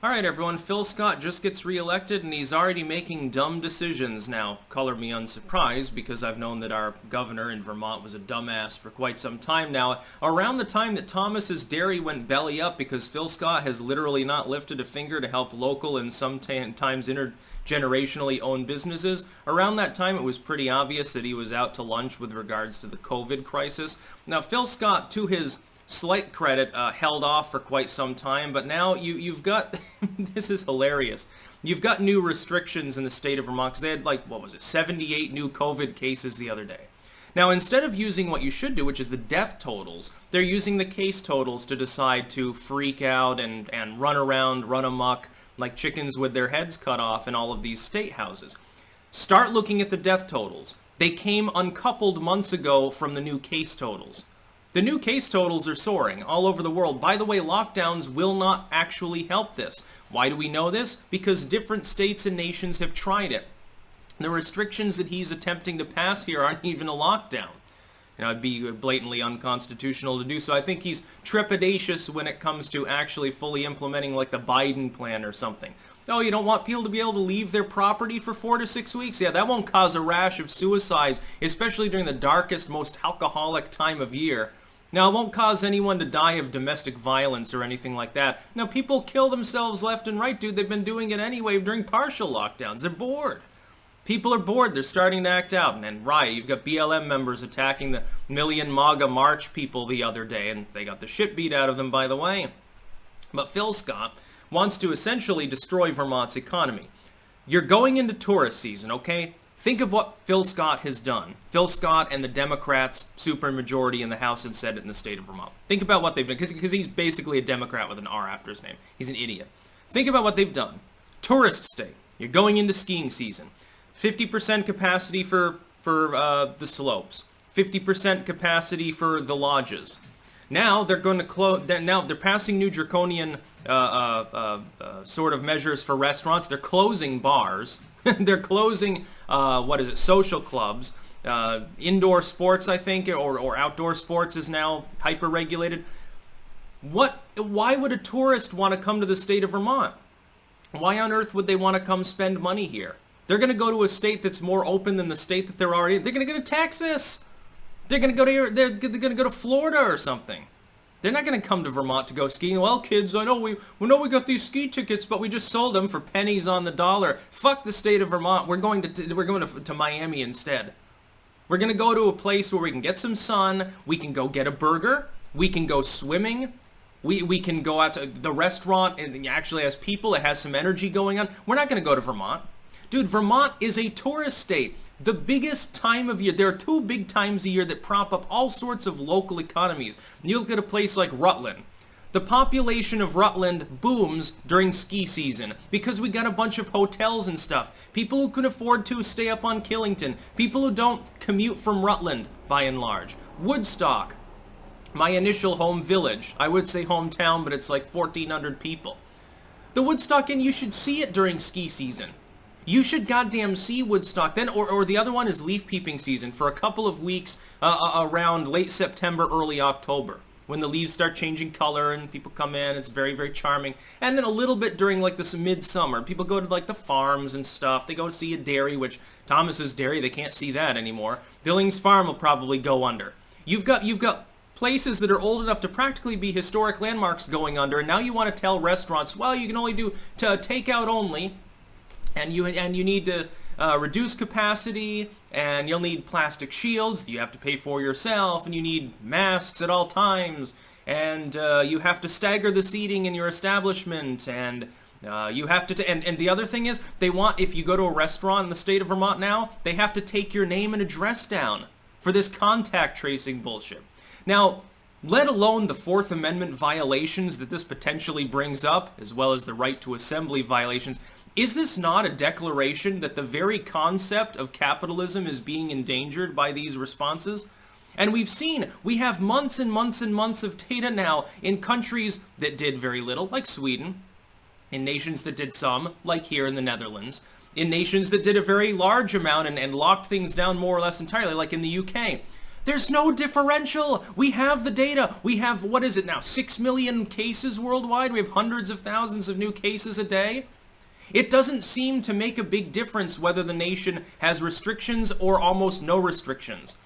Alright everyone, Phil Scott just gets reelected and he's already making dumb decisions now. Color me unsurprised because I've known that our governor in Vermont was a dumbass for quite some time now. Around the time that Thomas's dairy went belly up because Phil Scott has literally not lifted a finger to help local and sometimes intergenerationally owned businesses, around that time it was pretty obvious that he was out to lunch with regards to the COVID crisis. Now Phil Scott, to his slight credit, held off for quite some time, but now you've got, this is hilarious, you've got new restrictions in the state of Vermont, because they had, like, what was it, 78 new COVID cases the other day. Now, instead of using what you should do, which is the death totals, they're using the case totals to decide to freak out and run around, run amok, like chickens with their heads cut off in all of these state houses. Start looking at the death totals. They came uncoupled months ago from the new case totals. The new case totals are soaring all over the world. By the way, lockdowns will not actually help this. Why do we know this? Because different states and nations have tried it. The restrictions that he's attempting to pass here aren't even a lockdown. You know, it'd be blatantly unconstitutional to do so. I think he's trepidatious when it comes to actually fully implementing like the Biden plan or something. Oh, you don't want people to be able to leave their property for 4 to 6 weeks? Yeah, that won't cause a rash of suicides, especially during the darkest, most alcoholic time of year. Now, it won't cause anyone to die of domestic violence or anything like that. Now, people kill themselves left and right, dude. They've been doing it anyway during partial lockdowns. They're bored. People are bored. They're starting to act out. And then riot. You've got BLM members attacking the Million MAGA March people the other day, and they got the shit beat out of them, by the way. But Phil Scott wants to essentially destroy Vermont's economy. You're going into tourist season, okay? Think of what Phil Scott has done. Phil Scott and the Democrats' supermajority in the House and Senate in the state of Vermont. Think about what they've done, because he's basically a Democrat with an R after his name. He's an idiot. Think about what they've done. Tourist state. You're going into skiing season. 50% capacity for the slopes. 50% capacity for the lodges. Now they're going to close. Now they're passing new draconian sort of measures for restaurants. They're closing bars. They're closing, social clubs. Indoor sports, I think, or outdoor sports is now hyper-regulated. Why would a tourist want to come to the state of Vermont? Why on earth would they want to come spend money here? They're going to go to a state that's more open than the state that they're already in. They're going to go to Texas. They're going to go to Florida or something. They're not going to come to Vermont to go skiing. Well, kids, I know we got these ski tickets, but we just sold them for pennies on the dollar. Fuck the state of Vermont. We're going to Miami instead. We're going to go to a place where we can get some sun. We can go get a burger. We can go swimming. We can go out to the restaurant and actually has people. It has some energy going on. We're not going to go to Vermont. Dude, Vermont is a tourist state. The biggest time of year, there are 2 big times a year that prop up all sorts of local economies. You look at a place like Rutland. The population of Rutland booms during ski season because we got a bunch of hotels and stuff. People who can afford to stay up on Killington. People who don't commute from Rutland, by and large. Woodstock, my initial home village. I would say hometown, but it's like 1,400 people. The Woodstock Inn, you should see it during ski season. You should goddamn see Woodstock then, or the other one is leaf peeping season for a couple of weeks around late September, early October, when the leaves start changing color and people come in. It's very, very charming. And then a little bit during like this midsummer, people go to like the farms and stuff. They go to see a dairy, which Thomas's dairy, they can't see that anymore. Billings Farm will probably go under. You've got places that are old enough to practically be historic landmarks going under, and now you want to tell restaurants, well, you can only do takeout only. And you need to reduce capacity, and you'll need plastic shields that you have to pay for yourself, and you need masks at all times, and you have to stagger the seating in your establishment, and you have to... And the other thing is, they want, if you go to a restaurant in the state of Vermont now, they have to take your name and address down for this contact tracing bullshit. Now, let alone the Fourth Amendment violations that this potentially brings up, as well as the right to assembly violations, is this not a declaration that the very concept of capitalism is being endangered by these responses? And we have months and months and months of data now in countries that did very little, like Sweden, in nations that did some, like here in the Netherlands, in nations that did a very large amount and locked things down more or less entirely, like in the UK. There's no differential. We have the data. We have, what is it now, 6 million cases worldwide? We have hundreds of thousands of new cases a day. It doesn't seem to make a big difference whether the nation has restrictions or almost no restrictions.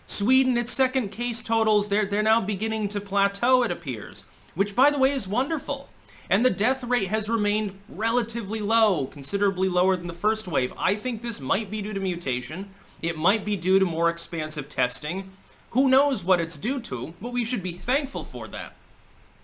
Sweden, its second case totals, they're now beginning to plateau, it appears, which, by the way, is wonderful. And the death rate has remained relatively low, considerably lower than the first wave. I think this might be due to mutation. It might be due to more expansive testing. Who knows what it's due to, but we should be thankful for that.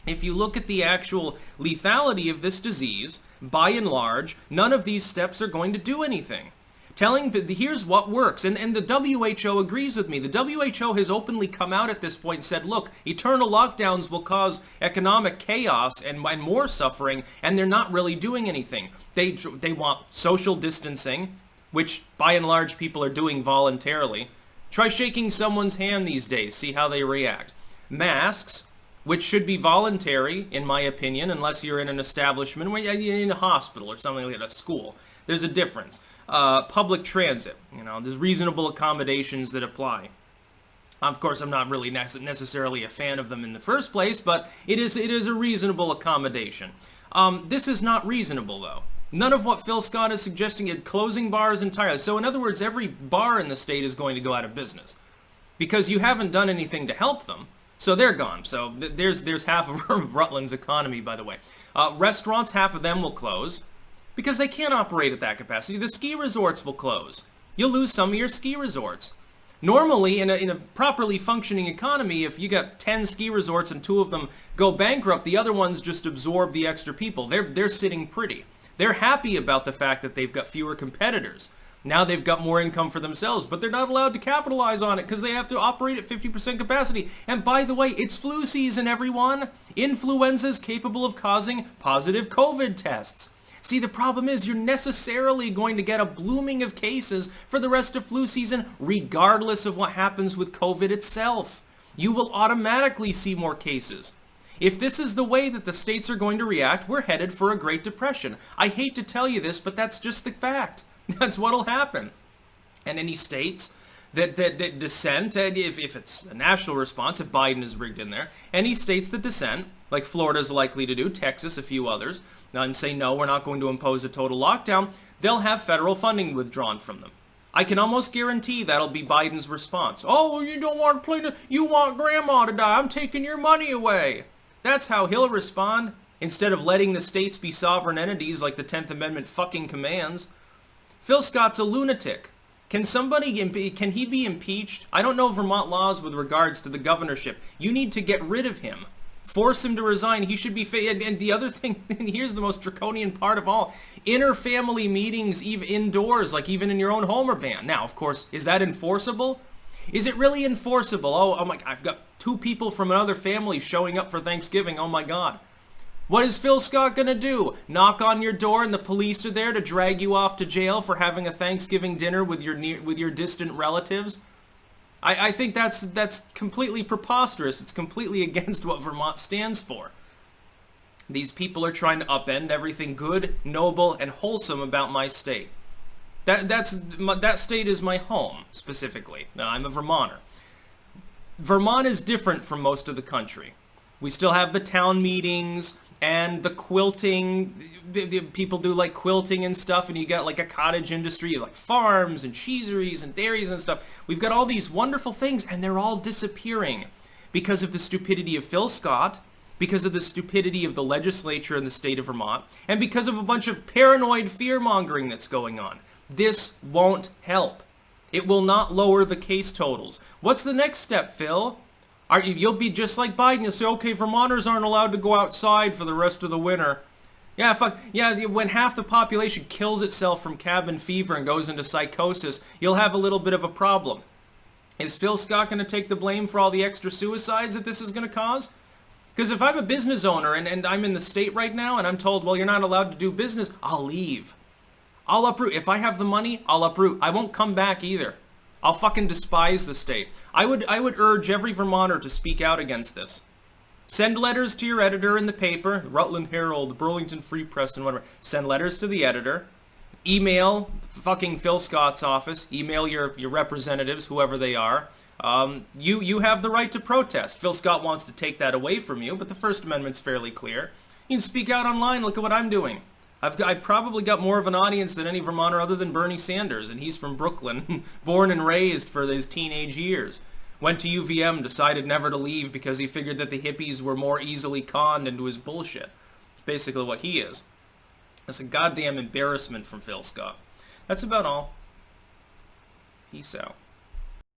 If you look at the actual lethality of this disease, by and large, none of these steps are going to do anything. Here's what works, and the WHO agrees with me. The WHO has openly come out at this point and said, look, eternal lockdowns will cause economic chaos and more suffering, and they're not really doing anything. They want social distancing, which by and large people are doing voluntarily. Try shaking someone's hand these days, see how they react. Masks, which should be voluntary, in my opinion, unless you're in an establishment, when you're in a hospital or something like that, a school. There's a difference. Public transit, there's reasonable accommodations that apply. Of course, I'm not really necessarily a fan of them in the first place, but it is a reasonable accommodation. This is not reasonable, though. None of what Phil Scott is suggesting is closing bars entirely. So in other words, every bar in the state is going to go out of business because you haven't done anything to help them. So they're gone. So there's half of Rutland's economy, by the way. Restaurants, half of them will close because they can't operate at that capacity. The ski resorts will close. You'll lose some of your ski resorts. Normally, in a properly functioning economy, if you got 10 ski resorts and 2 of them go bankrupt, the other ones just absorb the extra people. They're sitting pretty. They're happy about the fact that they've got fewer competitors. Now they've got more income for themselves, but they're not allowed to capitalize on it because they have to operate at 50% capacity. And by the way, it's flu season, everyone. Influenza's capable of causing positive COVID tests. See, the problem is you're necessarily going to get a blooming of cases for the rest of flu season, regardless of what happens with COVID itself. You will automatically see more cases. If this is the way that the states are going to react, we're headed for a Great Depression. I hate to tell you this, but that's just the fact. That's what'll happen. And any states that dissent, if it's a national response, if Biden is rigged in there, any states that dissent, like Florida's likely to do, Texas, a few others, and say, no, we're not going to impose a total lockdown, they'll have federal funding withdrawn from them. I can almost guarantee that'll be Biden's response. Oh, well, you don't want to play, you want grandma to die, I'm taking your money away. That's how he'll respond, instead of letting the states be sovereign entities like the 10th Amendment fucking commands. Phil Scott's a lunatic. Can he be impeached? I don't know Vermont laws with regards to the governorship. You need to get rid of him. Force him to resign. He should be, and the other thing, and here's the most draconian part of all, inter-family meetings even indoors, like even in your own home, are banned. Now, of course, is that enforceable? Is it really enforceable? Oh my, I've got 2 people from another family showing up for Thanksgiving. Oh my God. What is Phil Scott going to do? Knock on your door and the police are there to drag you off to jail for having a Thanksgiving dinner with your distant relatives? I think that's completely preposterous. It's completely against what Vermont stands for. These people are trying to upend everything good, noble, and wholesome about my state. That state is my home, specifically. Now, I'm a Vermonter. Vermont is different from most of the country. We still have the town meetings and the quilting. People do like quilting and stuff, and you got like a cottage industry, like farms and cheeseries and dairies and stuff. We've got all these wonderful things, and they're all disappearing because of the stupidity of Phil Scott, because of the stupidity of the legislature in the state of Vermont, and because of a bunch of paranoid fear-mongering that's going on. This won't help. It will not lower the case totals. What's the next step, Phil? You'll be just like Biden. You'll say, okay, Vermonters aren't allowed to go outside for the rest of the winter. Yeah, when half the population kills itself from cabin fever and goes into psychosis, you'll have a little bit of a problem. Is Phil Scott going to take the blame for all the extra suicides that this is going to cause? Because if I'm a business owner and I'm in the state right now and I'm told, well, you're not allowed to do business, I'll leave. I'll uproot. If I have the money, I'll uproot. I won't come back either. I'll fucking despise the state. I would urge every Vermonter to speak out against this. Send letters to your editor in the paper, the Rutland Herald, the Burlington Free Press, and whatever. Send letters to the editor. Email fucking Phil Scott's office. Email your representatives, whoever they are. You have the right to protest. Phil Scott wants to take that away from you, but the First Amendment's fairly clear. You can speak out online. Look at what I'm doing. I've probably got more of an audience than any Vermonter other than Bernie Sanders, and he's from Brooklyn, born and raised for his teenage years. Went to UVM, decided never to leave because he figured that the hippies were more easily conned into his bullshit. It's basically what he is. That's a goddamn embarrassment from Phil Scott. That's about all. Peace out.